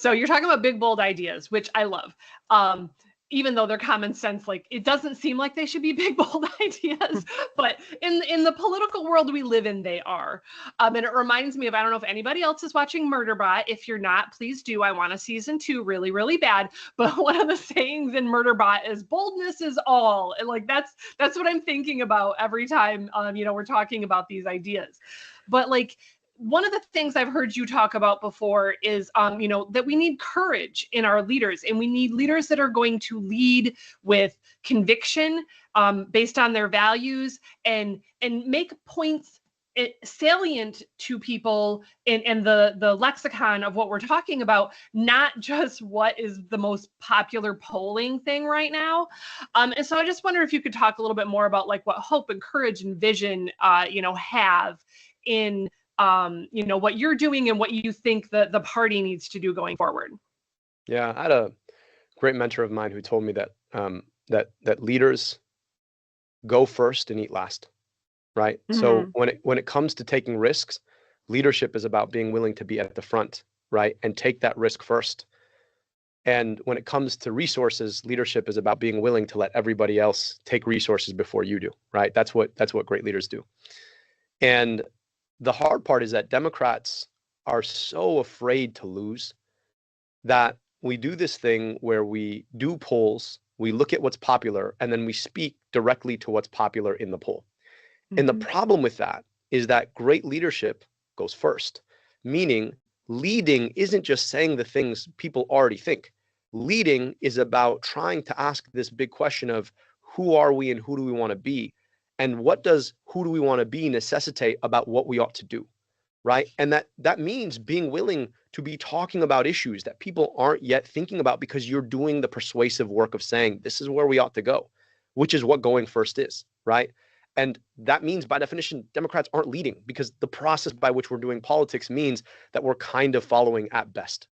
So you're talking about big, bold ideas, which I love. Even though they're common sense, like it doesn't seem like they should be big, bold ideas, but in the political world we live in, they are. And it reminds me of, I don't know if anybody else is watching Murderbot. If you're not, please do. I want a season 2 really, really bad. But one of the sayings in Murderbot is boldness is all. And like that's what I'm thinking about every time we're talking about these ideas. But like, one of the things I've heard you talk about before is, that we need courage in our leaders, and we need leaders that are going to lead with conviction, based on their values, and make points salient to people in the lexicon of what we're talking about, not just what is the most popular polling thing right now. And so I just wonder if you could talk a little bit more about like what hope and courage and vision, have in what you're doing and what you think the party needs to do going forward. Yeah, I had a great mentor of mine who told me that that leaders go first and eat last, right? So Mm-hmm. when it comes to taking risks, leadership is about being willing to be at the front, right? And take that risk first. And when it comes to resources, leadership is about being willing to let everybody else take resources before you do, right? That's what great leaders do. And the hard part is that Democrats are so afraid to lose that we do this thing where we do polls, we look at what's popular, and then we speak directly to what's popular in the poll. And the Mm-hmm. problem with that is that great leadership goes first, meaning leading isn't just saying the things people already think. Leading is about trying to ask this big question of who are we and who do we want to be? And what does who do we want to be necessitate about what we ought to do? Right. And that means being willing to be talking about issues that people aren't yet thinking about because you're doing the persuasive work of saying this is where we ought to go, which is what going first is. Right. And that means, by definition, Democrats aren't leading because the process by which we're doing politics means that we're kind of following at best.